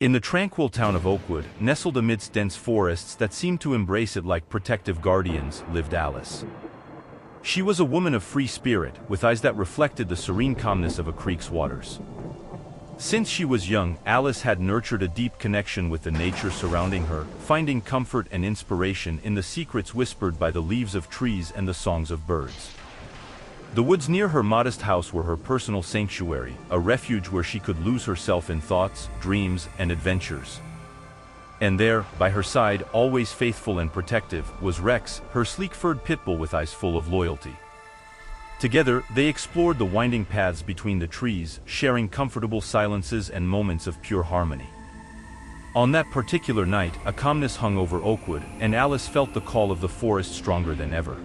In the tranquil town of Oakwood, nestled amidst dense forests that seemed to embrace it like protective guardians, lived Alice. She was a woman of free spirit, with eyes that reflected the serene calmness of a creek's waters. Since she was young, Alice had nurtured a deep connection with the nature surrounding her, finding comfort and inspiration in the secrets whispered by the leaves of trees and the songs of birds. The woods near her modest house were her personal sanctuary, a refuge where she could lose herself in thoughts, dreams, and adventures. And there, by her side, always faithful and protective, was Rex, her sleek-furred pit bull with eyes full of loyalty. Together, they explored the winding paths between the trees, sharing comfortable silences and moments of pure harmony. On that particular night, a calmness hung over Oakwood, and Alice felt the call of the forest stronger than ever.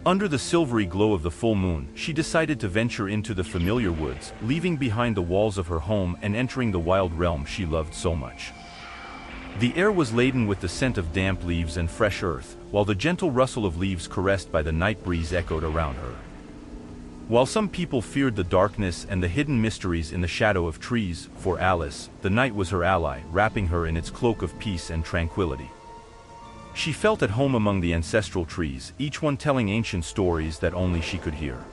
Under the silvery glow of the full moon, she decided to venture into the familiar woods, leaving behind the walls of her home and entering the wild realm she loved so much. The air was laden with the scent of damp leaves and fresh earth, while the gentle rustle of leaves caressed by the night breeze echoed around her. While some people feared the darkness and the hidden mysteries in the shadow of trees, for Alice, the night was her ally, wrapping her in its cloak of peace and tranquility. She felt at home among the ancestral trees, each one telling ancient stories that only she could hear.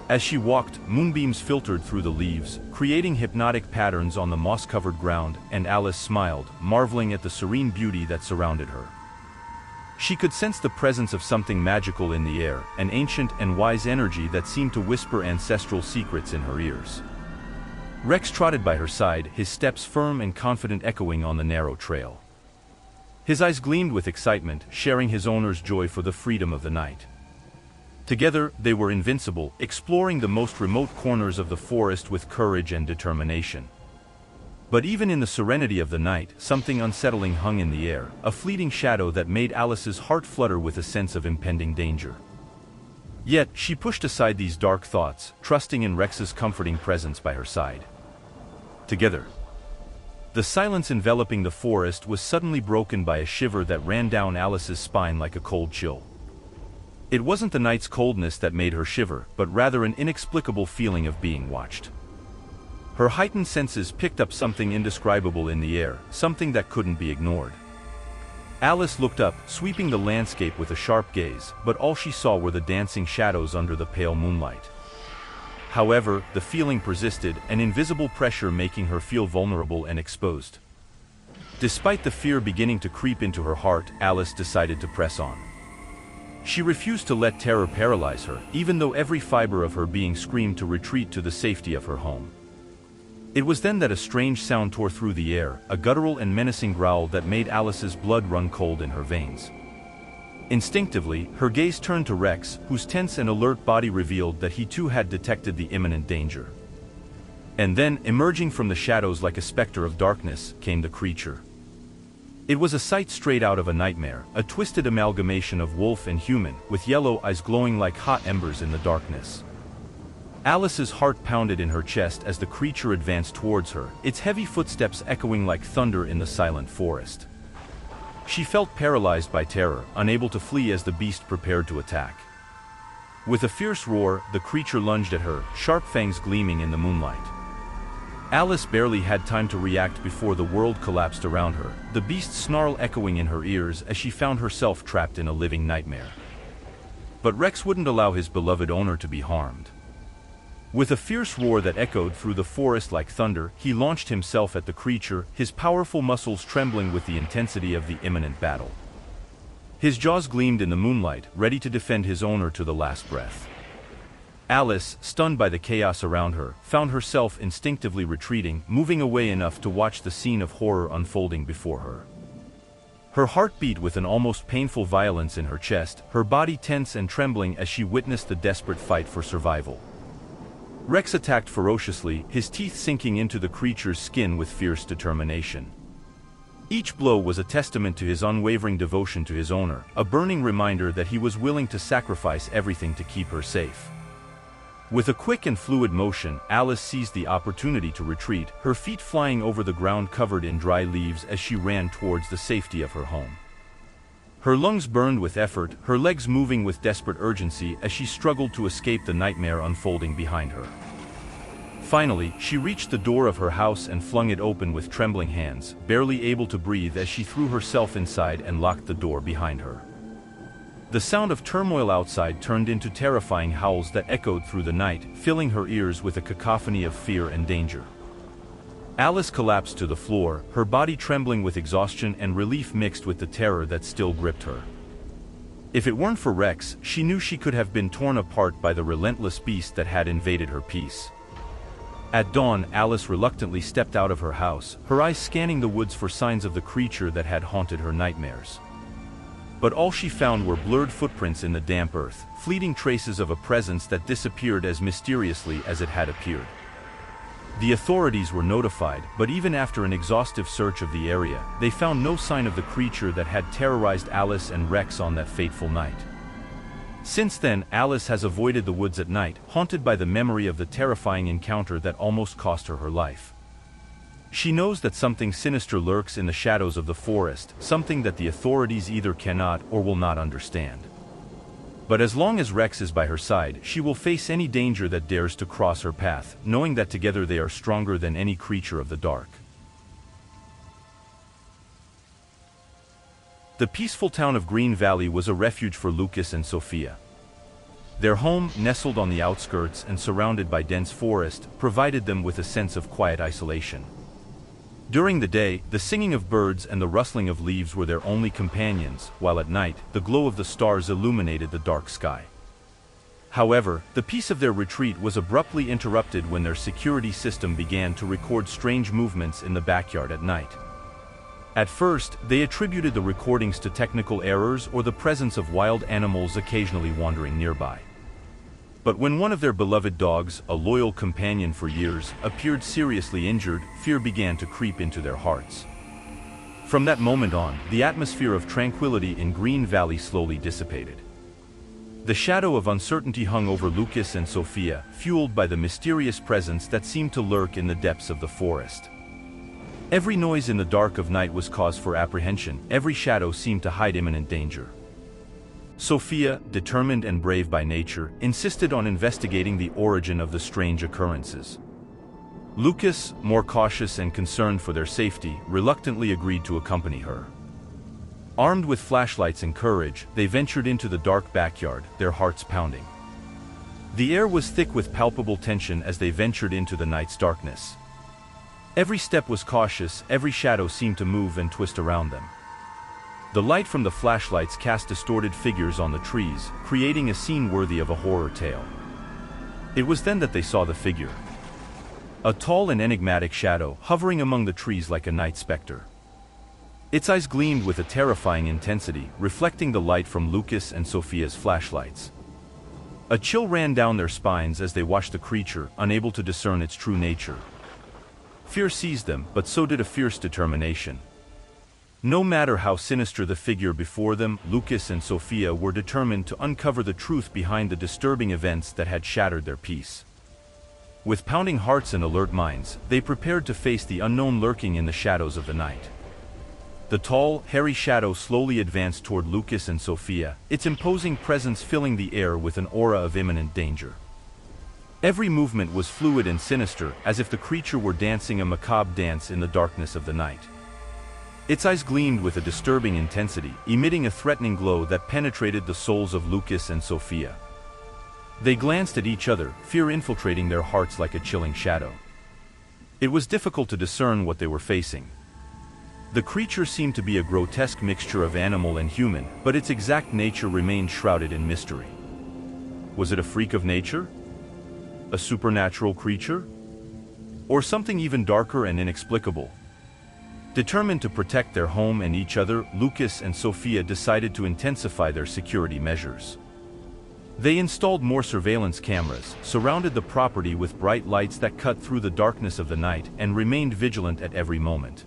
As she walked, moonbeams filtered through the leaves, creating hypnotic patterns on the moss-covered ground, and Alice smiled, marveling at the serene beauty that surrounded her. She could sense the presence of something magical in the air, an ancient and wise energy that seemed to whisper ancestral secrets in her ears. Rex trotted by her side, his steps firm and confident, echoing on the narrow trail. His eyes gleamed with excitement, sharing his owner's joy for the freedom of the night. Together, they were invincible, exploring the most remote corners of the forest with courage and determination. But even in the serenity of the night, something unsettling hung in the air, a fleeting shadow that made Alice's heart flutter with a sense of impending danger. Yet, she pushed aside these dark thoughts, trusting in Rex's comforting presence by her side. Together, the silence enveloping the forest was suddenly broken by a shiver that ran down Alice's spine like a cold chill. It wasn't the night's coldness that made her shiver, but rather an inexplicable feeling of being watched. Her heightened senses picked up something indescribable in the air, something that couldn't be ignored. Alice looked up, sweeping the landscape with a sharp gaze, but all she saw were the dancing shadows under the pale moonlight. However, the feeling persisted, an invisible pressure making her feel vulnerable and exposed. Despite the fear beginning to creep into her heart, Alice decided to press on. She refused to let terror paralyze her, even though every fiber of her being screamed to retreat to the safety of her home. It was then that a strange sound tore through the air, a guttural and menacing growl that made Alice's blood run cold in her veins. Instinctively, her gaze turned to Rex, whose tense and alert body revealed that he too had detected the imminent danger. And then, emerging from the shadows like a specter of darkness, came the creature. It was a sight straight out of a nightmare, a twisted amalgamation of wolf and human, with yellow eyes glowing like hot embers in the darkness. Alice's heart pounded in her chest as the creature advanced towards her, its heavy footsteps echoing like thunder in the silent forest. She felt paralyzed by terror, unable to flee as the beast prepared to attack. With a fierce roar, the creature lunged at her, sharp fangs gleaming in the moonlight. Alice barely had time to react before the world collapsed around her, the beast's snarl echoing in her ears as she found herself trapped in a living nightmare. But Rex wouldn't allow his beloved owner to be harmed. With a fierce roar that echoed through the forest like thunder, he launched himself at the creature, his powerful muscles trembling with the intensity of the imminent battle. His jaws gleamed in the moonlight, ready to defend his owner to the last breath. Alice, stunned by the chaos around her, found herself instinctively retreating, moving away enough to watch the scene of horror unfolding before her. Her heart beat with an almost painful violence in her chest, her body tense and trembling as she witnessed the desperate fight for survival. Rex attacked ferociously, his teeth sinking into the creature's skin with fierce determination. Each blow was a testament to his unwavering devotion to his owner, a burning reminder that he was willing to sacrifice everything to keep her safe. With a quick and fluid motion, Alice seized the opportunity to retreat, her feet flying over the ground covered in dry leaves as she ran towards the safety of her home. Her lungs burned with effort, her legs moving with desperate urgency as she struggled to escape the nightmare unfolding behind her. Finally, she reached the door of her house and flung it open with trembling hands, barely able to breathe as she threw herself inside and locked the door behind her. The sound of turmoil outside turned into terrifying howls that echoed through the night, filling her ears with a cacophony of fear and danger. Alice collapsed to the floor, her body trembling with exhaustion and relief mixed with the terror that still gripped her. If it weren't for Rex, she knew she could have been torn apart by the relentless beast that had invaded her peace. At dawn, Alice reluctantly stepped out of her house, her eyes scanning the woods for signs of the creature that had haunted her nightmares. But all she found were blurred footprints in the damp earth, fleeting traces of a presence that disappeared as mysteriously as it had appeared. The authorities were notified, but even after an exhaustive search of the area, they found no sign of the creature that had terrorized Alice and Rex on that fateful night. Since then, Alice has avoided the woods at night, haunted by the memory of the terrifying encounter that almost cost her her life. She knows that something sinister lurks in the shadows of the forest, something that the authorities either cannot or will not understand. But as long as Rex is by her side, she will face any danger that dares to cross her path, knowing that together they are stronger than any creature of the dark. The peaceful town of Green Valley was a refuge for Lucas and Sofia. Their home, nestled on the outskirts and surrounded by dense forest, provided them with a sense of quiet isolation. During the day, the singing of birds and the rustling of leaves were their only companions, while at night, the glow of the stars illuminated the dark sky. However, the peace of their retreat was abruptly interrupted when their security system began to record strange movements in the backyard at night. At first, they attributed the recordings to technical errors or the presence of wild animals occasionally wandering nearby. But when one of their beloved dogs, a loyal companion for years, appeared seriously injured, fear began to creep into their hearts. From that moment on, the atmosphere of tranquility in Green Valley slowly dissipated. The shadow of uncertainty hung over Lucas and Sofia, fueled by the mysterious presence that seemed to lurk in the depths of the forest. Every noise in the dark of night was cause for apprehension, every shadow seemed to hide imminent danger. Sofia, determined and brave by nature, insisted on investigating the origin of the strange occurrences. Lucas, more cautious and concerned for their safety, reluctantly agreed to accompany her. Armed with flashlights and courage, they ventured into the dark backyard, their hearts pounding. The air was thick with palpable tension as they ventured into the night's darkness. Every step was cautious, every shadow seemed to move and twist around them. The light from the flashlights cast distorted figures on the trees, creating a scene worthy of a horror tale. It was then that they saw the figure. A tall and enigmatic shadow, hovering among the trees like a night specter. Its eyes gleamed with a terrifying intensity, reflecting the light from Lucas and Sofia's flashlights. A chill ran down their spines as they watched the creature, unable to discern its true nature. Fear seized them, but so did a fierce determination. No matter how sinister the figure before them, Lucas and Sofia were determined to uncover the truth behind the disturbing events that had shattered their peace. With pounding hearts and alert minds, they prepared to face the unknown lurking in the shadows of the night. The tall, hairy shadow slowly advanced toward Lucas and Sofia, its imposing presence filling the air with an aura of imminent danger. Every movement was fluid and sinister, as if the creature were dancing a macabre dance in the darkness of the night. Its eyes gleamed with a disturbing intensity, emitting a threatening glow that penetrated the souls of Lucas and Sofia. They glanced at each other, fear infiltrating their hearts like a chilling shadow. It was difficult to discern what they were facing. The creature seemed to be a grotesque mixture of animal and human, but its exact nature remained shrouded in mystery. Was it a freak of nature? A supernatural creature? Or something even darker and inexplicable? Determined to protect their home and each other, Lucas and Sofia decided to intensify their security measures. They installed more surveillance cameras, surrounded the property with bright lights that cut through the darkness of the night, and remained vigilant at every moment.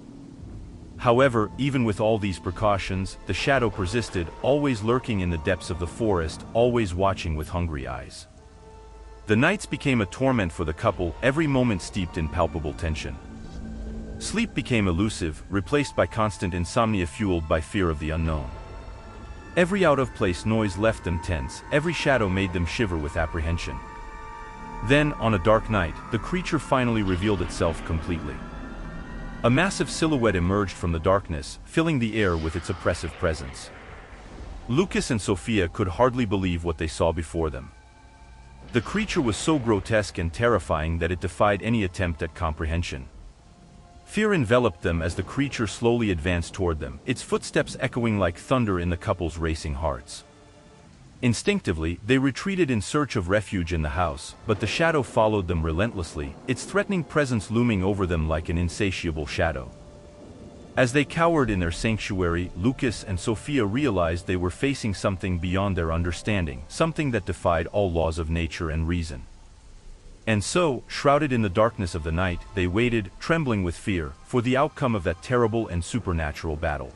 However, even with all these precautions, the shadow persisted, always lurking in the depths of the forest, always watching with hungry eyes. The nights became a torment for the couple, every moment steeped in palpable tension. Sleep became elusive, replaced by constant insomnia fueled by fear of the unknown. Every out-of-place noise left them tense, every shadow made them shiver with apprehension. Then, on a dark night, the creature finally revealed itself completely. A massive silhouette emerged from the darkness, filling the air with its oppressive presence. Lucas and Sofia could hardly believe what they saw before them. The creature was so grotesque and terrifying that it defied any attempt at comprehension. Fear enveloped them as the creature slowly advanced toward them, its footsteps echoing like thunder in the couple's racing hearts. Instinctively, they retreated in search of refuge in the house, but the shadow followed them relentlessly, its threatening presence looming over them like an insatiable shadow. As they cowered in their sanctuary, Lucas and Sofia realized they were facing something beyond their understanding, something that defied all laws of nature and reason. And so, shrouded in the darkness of the night, they waited, trembling with fear, for the outcome of that terrible and supernatural battle.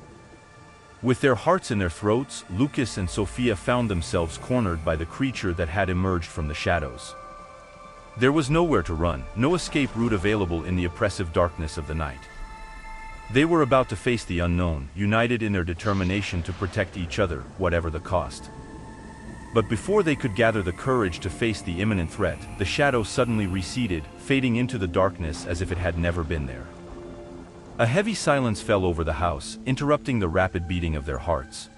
With their hearts in their throats, Lucas and Sofia found themselves cornered by the creature that had emerged from the shadows. There was nowhere to run, no escape route available in the oppressive darkness of the night. They were about to face the unknown, united in their determination to protect each other, whatever the cost. But before they could gather the courage to face the imminent threat, the shadow suddenly receded, fading into the darkness as if it had never been there. A heavy silence fell over the house, interrupting the rapid beating of their hearts.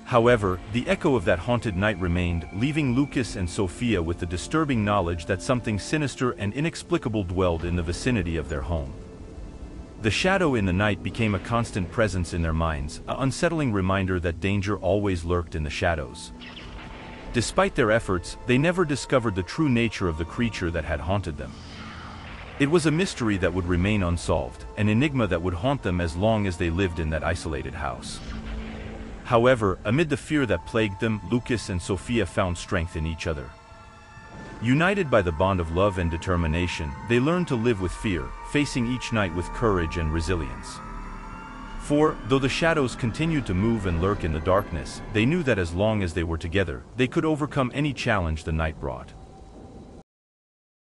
However, the echo of that haunted night remained, leaving Lucas and Sofia with the disturbing knowledge that something sinister and inexplicable dwelled in the vicinity of their home. The shadow in the night became a constant presence in their minds, an unsettling reminder that danger always lurked in the shadows. Despite their efforts, they never discovered the true nature of the creature that had haunted them. It was a mystery that would remain unsolved, an enigma that would haunt them as long as they lived in that isolated house. However, amid the fear that plagued them, Lucas and Sofia found strength in each other. United by the bond of love and determination, they learned to live with fear, facing each night with courage and resilience. For, though the shadows continued to move and lurk in the darkness, they knew that as long as they were together, they could overcome any challenge the night brought.